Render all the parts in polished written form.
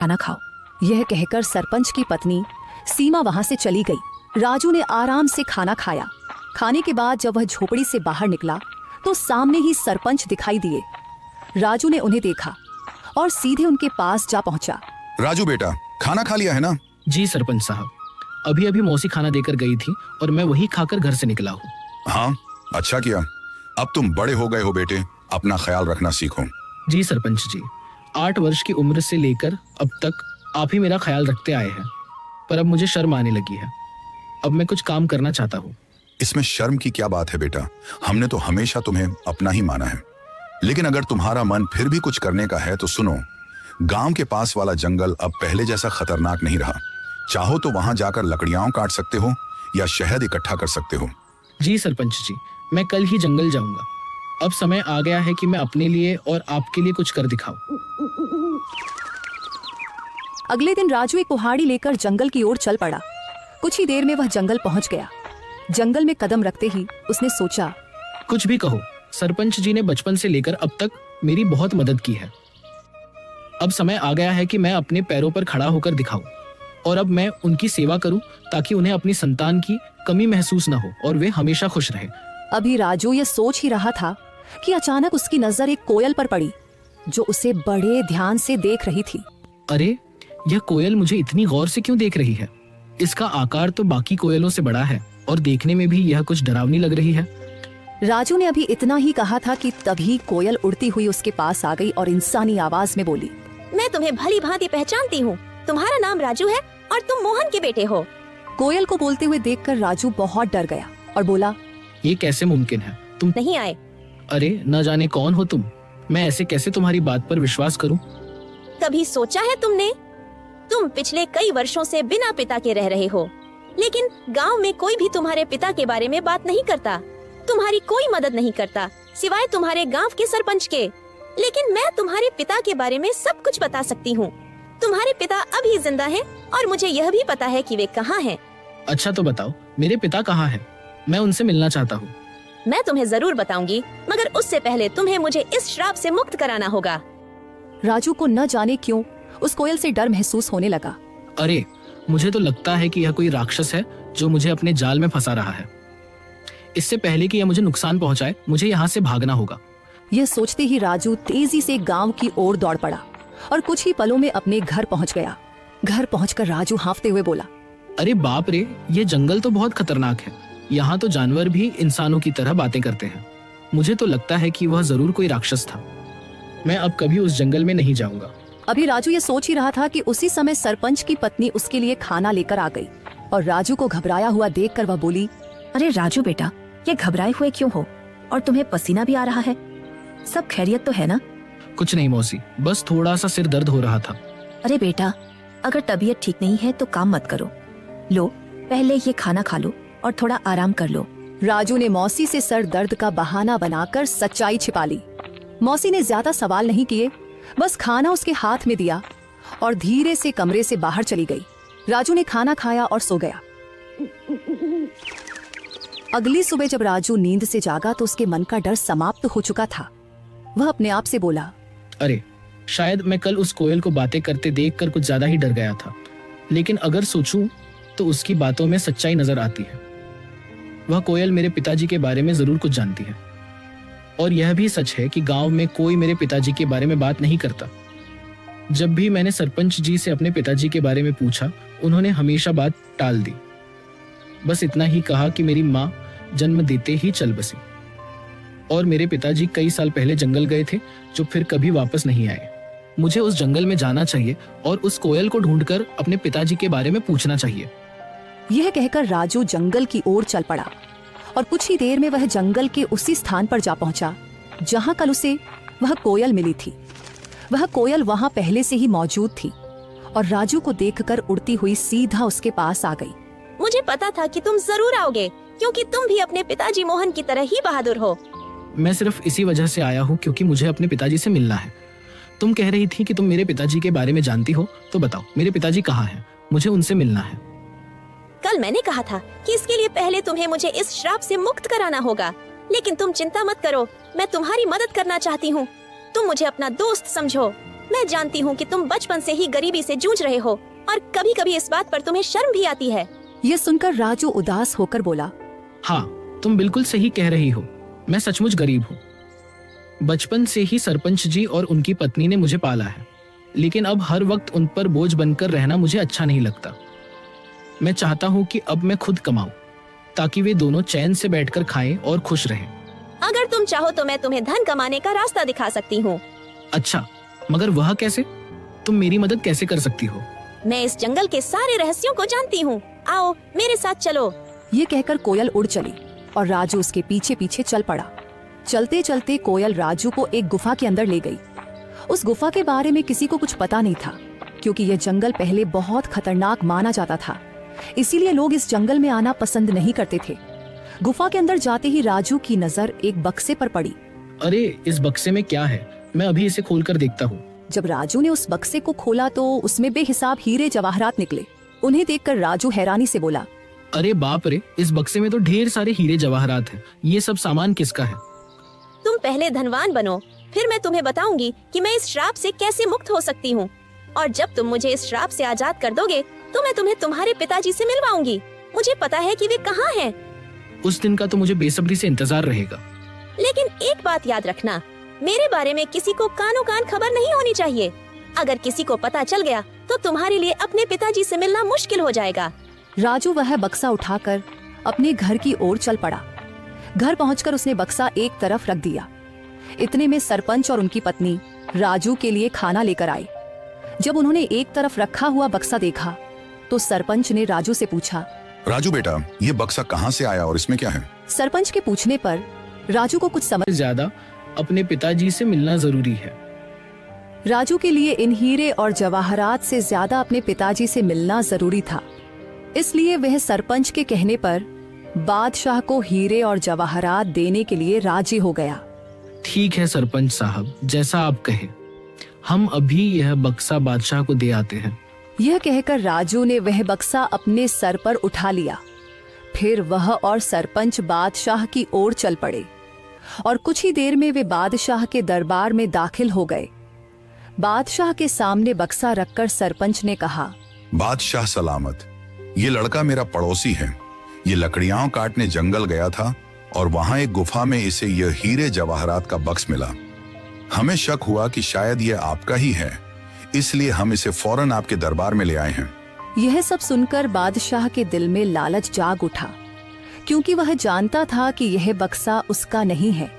खाना खाओ। यह कहकर सरपंच की पत्नी सीमा वहां से चली गई। राजू ने आराम से खाना खाया। खाने के बाद जब वह झोपड़ी से बाहर निकला तो सामने ही सरपंच दिखाई दिए। राजू ने उन्हें देखा और सीधे उनके पास जा पहुंचा। राजू बेटा, खाना खा लिया है ना? जी सरपंच साहब, अभी अभी मौसी खाना देकर गई थी और मैं वही खाकर घर से निकला हूँ। हाँ, अच्छा किया। अब तुम बड़े हो गए हो बेटे, अपना ख्याल रखना सीखो। जी सरपंच जी, 8 वर्ष की उम्र से लेकर अब तक आप ही मेरा ख्याल रखते आए हैं, पर अब मुझे शर्म आने लगी है। अब मैं कुछ काम करना चाहता हूँ। इसमें शर्म की क्या बात है बेटा, हमने तो हमेशा तुम्हें अपना ही माना है। लेकिन अगर तुम्हारा मन फिर भी कुछ करने का है तो सुनो, गांव के पास वाला जंगल अब पहले जैसा खतरनाक नहीं रहा। चाहो तो वहां जाकर लकड़ियां काट सकते हो या शहद इकट्ठा कर सकते हो। जी सरपंच जी, मैं कल ही जंगल जाऊंगा। अब समय आ गया है कि मैं अपने लिए और आपके लिए कुछ कर दिखाऊं। अगले दिन राजू एक कुल्हाड़ी लेकर जंगल की ओर चल पड़ा। कुछ ही देर में वह जंगल पहुंच गया। जंगल में कदम रखते ही उसने सोचा, कुछ भी कहो, सरपंच जी ने बचपन से लेकर अब तक मेरी बहुत मदद की है। अब समय आ गया है कि मैं अपने पैरों पर खड़ा होकर दिखाऊं और अब मैं उनकी सेवा करूं ताकि उन्हें अपनी संतान की कमी महसूस न हो और वे हमेशा खुश रहे। अभी राजू यह सोच ही रहा था कि अचानक उसकी नजर एक कोयल पर पड़ी जो उसे बड़े ध्यान से देख रही थी। अरे, यह कोयल मुझे इतनी गौर से क्यों देख रही है? इसका आकार तो बाकी कोयलों से बड़ा है और देखने में भी यह कुछ डरावनी लग रही है। राजू ने अभी इतना ही कहा था कि तभी कोयल उड़ती हुई उसके पास आ गई और इंसानी आवाज में बोली, मैं तुम्हें भली भांति पहचानती हूँ। तुम्हारा नाम राजू है और तुम मोहन के बेटे हो। कोयल को बोलते हुए देखकर राजू बहुत डर गया और बोला, ये कैसे मुमकिन है? तुम नहीं आए। अरे, न जाने कौन हो तुम। मैं ऐसे कैसे तुम्हारी बात पर विश्वास करूं? कभी सोचा है तुमने? तुम पिछले कई वर्षों से बिना पिता के रह रहे हो, लेकिन गांव में कोई भी तुम्हारे पिता के बारे में बात नहीं करता। तुम्हारी कोई मदद नहीं करता सिवाय तुम्हारे गांव के सरपंच के। लेकिन मैं तुम्हारे पिता के बारे में सब कुछ बता सकती हूँ। तुम्हारे पिता अभी जिंदा हैं और मुझे यह भी पता है कि वे कहाँ हैं। अच्छा तो बताओ, मेरे पिता कहाँ हैं? मैं उनसे मिलना चाहता हूँ। मैं तुम्हें जरूर बताऊंगी, मगर उससे पहले तुम्हें मुझे इस श्राप से मुक्त कराना होगा। राजू को न जाने क्यों उस कोयल से डर महसूस होने लगा। अरे, मुझे तो लगता है कि यह कोई राक्षस है जो मुझे अपने जाल में फंसा रहा है। इससे पहले कि यह मुझे नुकसान पहुंचाए, मुझे यहाँ से भागना होगा। यह सोचते ही राजू तेजी से गांव की ओर दौड़ पड़ा और कुछ ही पलों में अपने घर पहुंच गया। घर पहुंचकर राजू हांफते हुए बोला, अरे बाप रे, ये जंगल तो बहुत खतरनाक है। यहाँ तो जानवर भी इंसानों की तरह बातें करते हैं। मुझे तो लगता है कि वह जरूर कोई राक्षस था। मैं अब कभी उस जंगल में नहीं जाऊंगा। अभी राजू ये सोच ही रहा था कि उसी समय सरपंच की पत्नी उसके लिए खाना लेकर आ गई और राजू को घबराया हुआ देखकर वह बोली, अरे राजू बेटा, ये घबराए हुए क्यों हो? और तुम्हें पसीना भी आ रहा है। सब खैरियत तो है ना? कुछ नहीं मौसी, बस थोड़ा सा सिर दर्द हो रहा था। अरे बेटा, अगर तबीयत ठीक नहीं है तो काम मत करो। लो, पहले ये खाना खा लो और थोड़ा आराम कर लो। राजू ने मौसी से सर दर्द का बहाना बनाकर सच्चाई छिपा ली। मौसी ने ज्यादा सवाल नहीं किए, बस खाना उसके हाथ में दिया और धीरे से कमरे से बाहर चली गई। राजू ने खाना खाया और सो गया। अगली सुबह जब राजू नींद से जागा तो उसके मन का डर समाप्त हो चुका था। वह अपने आप से बोला, अरे शायद मैं कल उस कोयल को बातें करते देखकर कुछ ज्यादा ही डर गया था, लेकिन अगर सोचूं तो उसकी बातों में सच्चाई नजर आती है। वह कोयल मेरे पिताजी के बारे में जरूर कुछ जानती है और यह भी सच है कि गांव में कोई मेरे पिताजी के बारे में बात नहीं करता। जब भी मैंने सरपंच जी से अपने पिताजी के बारे में पूछा, उन्होंने हमेशा बात टाल दी। बस इतना ही कहा कि मेरी माँ जन्म देते ही चल बसी और मेरे पिताजी कई साल पहले जंगल गए थे जो फिर कभी वापस नहीं आए। मुझे उस जंगल में जाना चाहिए और उस कोयल को ढूंढकर अपने पिताजी के बारे में पूछना चाहिए। यह कहकर राजू जंगल की ओर चल पड़ा और कुछ ही देर में वह जंगल के उसी स्थान पर जा पहुंचा जहां कल उसे वह कोयल मिली थी। वह कोयल वहां पहले से ही मौजूद थी और राजू को देखकर उड़ती हुई सीधा उसके पास आ गई। मुझे पता था कि तुम जरूर आओगे, क्योंकि तुम भी अपने पिताजी मोहन की तरह ही बहादुर हो। मैं सिर्फ इसी वजह से आया हूँ क्योंकि मुझे अपने पिताजी से मिलना है। तुम कह रही थी कि तुम मेरे पिताजी के बारे में जानती हो, तो बताओ मेरे पिताजी कहाँ हैं? मुझे उनसे मिलना है। कल मैंने कहा था कि इसके लिए पहले तुम्हें मुझे इस श्राप से मुक्त कराना होगा, लेकिन तुम चिंता मत करो, मैं तुम्हारी मदद करना चाहती हूँ। तुम मुझे अपना दोस्त समझो। मैं जानती हूँ कि तुम बचपन से ही गरीबी से जूझ रहे हो और कभी कभी इस बात पर तुम्हें शर्म भी आती है। यह सुनकर राजू उदास होकर बोला, हाँ, तुम बिल्कुल सही कह रही हो। मैं सचमुच गरीब हूँ। बचपन से ही सरपंच जी और उनकी पत्नी ने मुझे पाला है, लेकिन अब हर वक्त उन पर बोझ बनकर रहना मुझे अच्छा नहीं लगता। मैं चाहता हूँ कि अब मैं खुद कमाऊं, ताकि वे दोनों चैन से बैठकर खाएं और खुश रहें। अगर तुम चाहो तो मैं तुम्हें धन कमाने का रास्ता दिखा सकती हूँ। अच्छा, मगर वह कैसे? तुम मेरी मदद कैसे कर सकती हो? मैं इस जंगल के सारे रहस्यों को जानती हूँ। आओ मेरे साथ चलो। ये कहकर कोयल उड़ चली और राजू उसके पीछे पीछे चल पड़ा। चलते चलते कोयल राजू को एक गुफा के अंदर ले गई। उस गुफा के बारे में किसी को कुछ पता नहीं था, क्योंकि यह जंगल पहले बहुत खतरनाक माना जाता था। इसीलिए लोग इस जंगल में आना पसंद नहीं करते थे। गुफा के अंदर जाते ही राजू की नजर एक बक्से पर पड़ी। अरे, इस बक्से में क्या है? मैं अभी इसे खोलकर देखता हूँ। जब राजू ने उस बक्से को खोला तो उसमें बेहिसाब हीरे जवाहरात निकले। उन्हें देखकर राजू हैरानी से बोला, अरे बाप रे, इस बक्से में तो ढेर सारे हीरे जवाहरात हैं। ये सब सामान किसका है? तुम पहले धनवान बनो, फिर मैं तुम्हें बताऊंगी कि मैं इस श्राप से कैसे मुक्त हो सकती हूँ। और जब तुम मुझे इस श्राप से आजाद कर दोगे तो मैं तुम्हें तुम्हारे पिताजी से मिलवाऊंगी। मुझे पता है कि वे कहाँ हैं। उस दिन का तो मुझे बेसब्री से इंतजार रहेगा। लेकिन एक बात याद रखना, मेरे बारे में किसी को कानो कान खबर नहीं होनी चाहिए। अगर किसी को पता चल गया तो तुम्हारे लिए अपने पिताजी से मिलना मुश्किल हो जाएगा। राजू वह बक्सा उठाकर अपने घर की ओर चल पड़ा। घर पहुंचकर उसने बक्सा एक तरफ रख दिया। इतने में सरपंच और उनकी पत्नी राजू के लिए खाना लेकर आए। जब उन्होंने एक तरफ रखा हुआ बक्सा देखा तो सरपंच ने राजू से पूछा, राजू बेटा, ये बक्सा कहाँ से आया और इसमें क्या है? सरपंच के पूछने पर राजू को कुछ समझ। ज्यादा अपने पिताजी से मिलना जरूरी है। राजू के लिए इन हीरे और जवाहरात से ज्यादा अपने पिताजी से मिलना जरूरी था। इसलिए वह सरपंच के कहने पर बादशाह को हीरे और जवाहरात देने के लिए राजी हो गया। ठीक है सरपंच साहब, जैसा आप कहे। हम अभी यह बक्सा बादशाह को दे आते हैं। यह कहकर राजू ने वह बक्सा अपने सर पर उठा लिया। फिर वह और सरपंच बादशाह की ओर चल पड़े और कुछ ही देर में वे बादशाह के दरबार में दाखिल हो गए। बादशाह के सामने बक्सा रखकर सरपंच ने कहा, बादशाह सलामत। ये लड़का मेरा पड़ोसी है। ये लकड़ियां काटने जंगल गया था और वहां एक गुफा में इसे यह हीरे जवाहरात का बक्स मिला। हमें शक हुआ कि शायद यह आपका ही है, इसलिए हम इसे फौरन आपके दरबार में ले आए हैं। यह सब सुनकर बादशाह के दिल में लालच जाग उठा, क्योंकि वह जानता था कि यह बक्सा उसका नहीं है।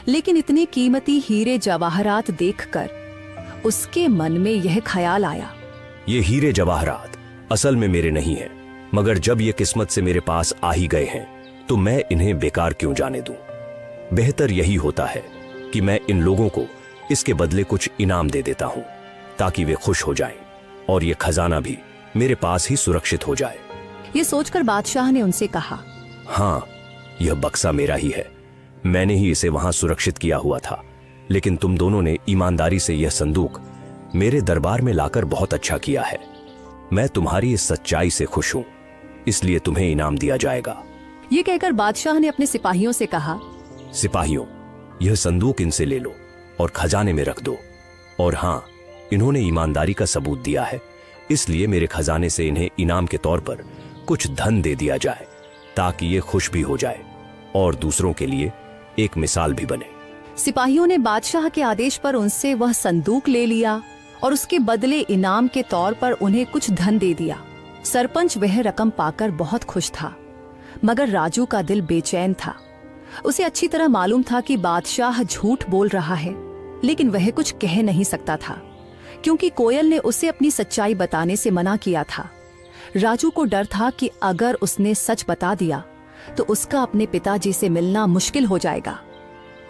लेकिन इतनी कीमती हीरे जवाहरात देखकर उसके मन में यह ख्याल आया, ये हीरे जवाहरात असल में मेरे नहीं हैं, मगर जब ये किस्मत से मेरे पास आ ही गए हैं तो मैं इन्हें बेकार क्यों जाने दूं। बेहतर यही होता है कि मैं इन लोगों को इसके बदले कुछ इनाम दे देता हूं, ताकि वे खुश हो जाएं और ये खजाना भी मेरे पास ही सुरक्षित हो जाए। ये सोचकर बादशाह ने उनसे कहा, हाँ, यह बक्सा मेरा ही है। मैंने ही इसे वहां सुरक्षित किया हुआ था, लेकिन तुम दोनों ने ईमानदारी से यह संदूक मेरे दरबार में लाकर बहुत अच्छा किया है। मैं तुम्हारी इस सच्चाई से खुश हूं, इसलिए तुम्हें इनाम दिया जाएगा। ये कहकर बादशाह ने अपने सिपाहियों से कहा, सिपाहियों, यह संदूक इनसे ले लो और खजाने में रख दो। और हाँ, इन्होंने ईमानदारी का सबूत दिया है, इसलिए मेरे खजाने से इन्हें इनाम के तौर पर कुछ धन दे दिया जाए, ताकि ये खुश भी हो जाए और दूसरों के लिए एक मिसाल भी बने। सिपाहियों ने बादशाह के आदेश पर उनसे वह संदूक ले लिया और उसके बदले इनाम के तौर पर उन्हें कुछ धन दे दिया। सरपंच वह रकम पाकर बहुत खुश था, मगर राजू का दिल बेचैन था। उसे अच्छी तरह मालूम था कि बादशाह झूठ बोल रहा है, लेकिन वह कुछ कह नहीं सकता था, क्योंकि कोयल ने उसे अपनी सच्चाई बताने से मना किया था। राजू को डर था कि अगर उसने सच बता दिया तो उसका अपने पिताजी से मिलना मुश्किल हो जाएगा।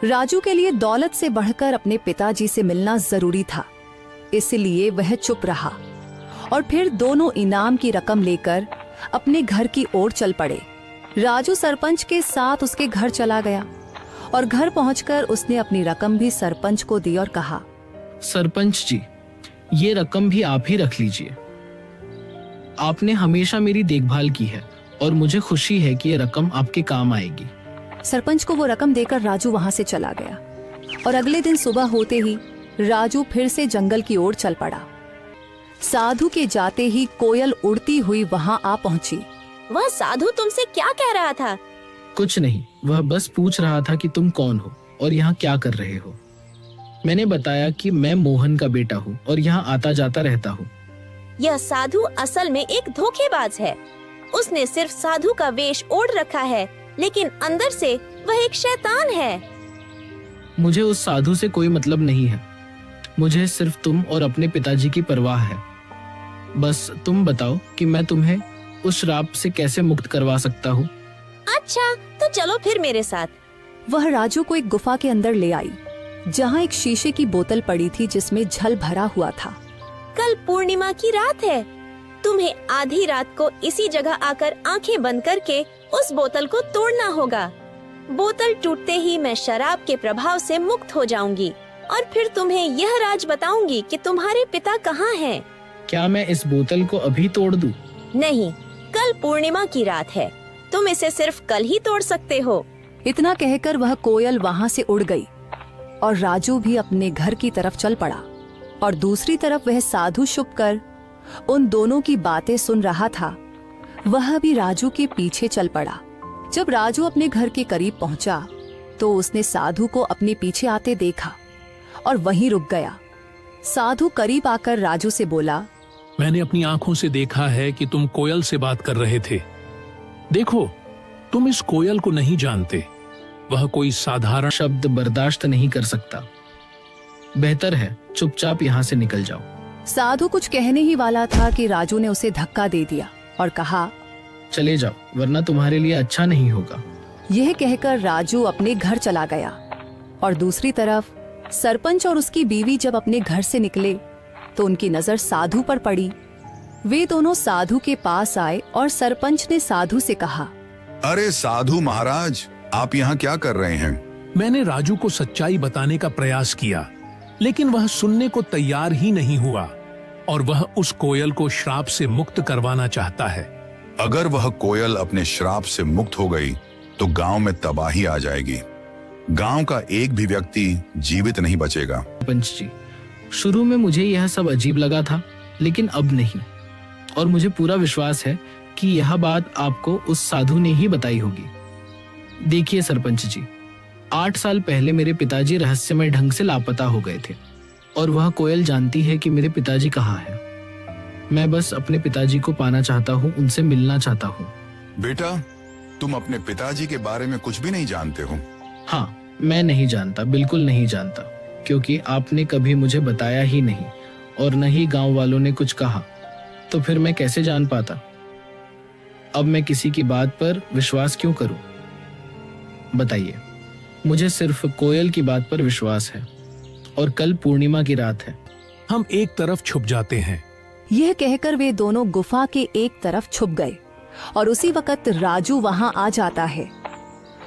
राजू के लिए दौलत से बढ़कर अपने पिताजी से मिलना जरूरी था, इसलिए वह चुप रहा और फिर दोनों इनाम की रकम लेकर अपने घर की ओर चल पड़े। राजू सरपंच के साथ उसके घर चला गया और घर पहुंचकर उसने अपनी रकम भी सरपंच को दी और कहा, सरपंच जी, ये रकम भी आप ही रख लीजिए। आपने हमेशा मेरी देखभाल की है और मुझे खुशी है कि ये रकम आपके काम आएगी। सरपंच को वो रकम देकर राजू वहां से चला गया और अगले दिन सुबह होते ही राजू फिर से जंगल की ओर चल पड़ा। साधु के जाते ही कोयल उड़ती हुई वहां आ पहुंची। वह साधु तुमसे क्या कह रहा था? कुछ नहीं, वह बस पूछ रहा था कि तुम कौन हो और यहाँ क्या कर रहे हो। मैंने बताया कि मैं मोहन का बेटा हूँ और यहाँ आता जाता रहता हूँ। यह साधु असल में एक धोखेबाज है। उसने सिर्फ साधु का वेश ओढ़ रखा है, लेकिन अंदर से वह एक शैतान है। मुझे उस साधु से कोई मतलब नहीं है। मुझे सिर्फ तुम और अपने पिताजी की परवाह है। बस तुम बताओ कि मैं तुम्हें उस श्राप से कैसे मुक्त करवा सकता हूँ। अच्छा, तो चलो फिर मेरे साथ। वह राजू को एक गुफा के अंदर ले आई, जहाँ एक शीशे की बोतल पड़ी थी जिसमें जल भरा हुआ था। कल पूर्णिमा की रात है। तुम्हें आधी रात को इसी जगह आकर आंखें बंद करके उस बोतल को तोड़ना होगा। बोतल टूटते ही मैं शराब के प्रभाव से मुक्त हो जाऊंगी और फिर तुम्हें यह राज बताऊंगी कि तुम्हारे पिता कहाँ हैं। क्या मैं इस बोतल को अभी तोड़ दूं? नहीं, कल पूर्णिमा की रात है। तुम इसे सिर्फ कल ही तोड़ सकते हो। इतना कहकर वह कोयल वहां से उड़ गई और राजू भी अपने घर की तरफ चल पड़ा। और दूसरी तरफ वह साधु छुपकर उन दोनों की बातें सुन रहा था। वह भी राजू के पीछे चल पड़ा। जब राजू अपने घर के करीब पहुंचा तो उसने साधु को अपने पीछे आते देखा और वहीं रुक गया। साधु करीब आकर राजू से बोला, मैंने अपनी आंखों से देखा है कि तुम कोयल से बात कर रहे थे। देखो, तुम इस कोयल को नहीं जानते। वह कोई साधारण शब्द बर्दाश्त नहीं कर सकता। बेहतर है चुपचाप यहाँ से निकल जाओ। साधु कुछ कहने ही वाला था कि राजू ने उसे धक्का दे दिया और कहा, चले जाओ, वरना तुम्हारे लिए अच्छा नहीं होगा। यह कहकर राजू अपने घर चला गया। और दूसरी तरफ सरपंच और उसकी बीवी जब अपने घर से निकले तो उनकी नजर साधु पर पड़ी। वे दोनों साधु के पास आए और सरपंच ने साधु से कहा, अरे साधु महाराज, आप यहाँ क्या कर रहे हैं? मैंने राजू को सच्चाई बताने का प्रयास किया, लेकिन वह सुनने को तैयार ही नहीं हुआ और वह उस कोयल को श्राप से मुक्त करवाना चाहता है। अगर वह कोयल अपने श्राप से मुक्त हो गई तो गांव में तबाही आ जाएगी। गांव का एक भी व्यक्ति जीवित नहीं बचेगा। सरपंच जी, शुरू में मुझे यह सब अजीब लगा था, लेकिन अब नहीं। और मुझे पूरा विश्वास है कि यह बात आपको उस साधु ने ही बताई होगी। देखिए सरपंच जी, 8 साल पहले मेरे पिताजी रहस्यमय ढंग से लापता हो गए थे और वह कोयल जानती है कि मेरे पिताजी कहाँ हैं। मैं बस अपने पिताजी को पाना चाहता हूँ, उनसे मिलना चाहता हूँ। बेटा, तुम अपने पिताजी के बारे में कुछ भी नहीं जानते हो? हाँ, मैं नहीं जानता, बिल्कुल नहीं जानता, क्योंकि आपने कभी मुझे बताया ही नहीं और न ही गांव वालों ने कुछ कहा, तो फिर मैं कैसे जान पाता? अब मैं किसी की बात पर विश्वास क्यों करूं? बताइए। मुझे सिर्फ कोयल की बात पर विश्वास है और कल पूर्णिमा की रात है। हम एक तरफ छुप जाते हैं। यह कहकर वे दोनों गुफा के एक तरफ छुप गए और उसी वक्त राजू वहां आ जाता है।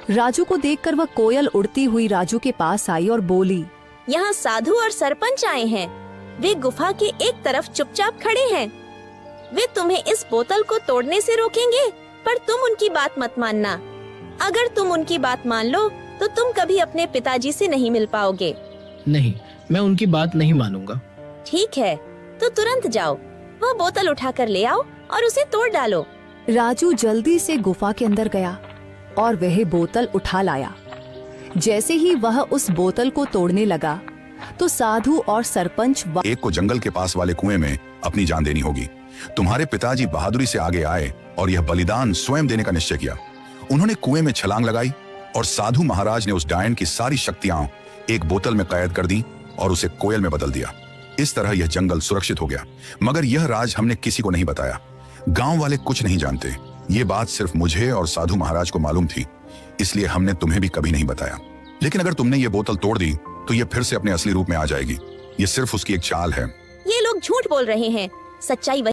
राजू को देखकर वह कोयल उड़ती हुई राजू के पास आई और बोली, यहाँ साधु और सरपंच आए हैं। वे गुफा के एक तरफ चुपचाप खड़े हैं। वे तुम्हें इस बोतल को तोड़ने से रोकेंगे, पर तुम उनकी बात मत मानना। अगर तुम उनकी बात मान लो तो तुम कभी अपने पिताजी से नहीं मिल पाओगे। नहीं, मैं उनकी बात नहीं मानूंगा। ठीक है, तो तुरंत जाओ, वह बोतल उठाकर ले आओ और उसे तोड़ डालो। राजू जल्दी से गुफा के अंदर गया और वह बोतल उठा लाया। जैसे ही वह उस बोतल को तोड़ने लगा तो साधु और सरपंच एक को जंगल के पास वाले कुएं में अपनी जान देनी होगी। तुम्हारे पिताजी बहादुरी से आगे आए और यह बलिदान स्वयं देने का निश्चय किया। उन्होंने कुएं में छलांग लगाई और साधु महाराज ने उस डायन की सारी शक्तियां एक बोतल में कैद कर दी और उसे कोयल में बदल दिया। इस तरह यह जंगल सुरक्षित हो गया। मगर यह राज हमने किसी को नहीं बताया। गांव वाले कुछ नहीं जानते। ये बात सिर्फ मुझे और साधु महाराज को मालूम थी, इसलिए हमने तुम्हें भी कभी नहीं बताया। लेकिन अगर तुमने ये बोतल तोड़ दी तो ये फिर से अपने असली रूप में आ जाएगी। ये सिर्फ उसकी एक चाल है। ये लोग झूठ बोल रहे हैं। सच्चाई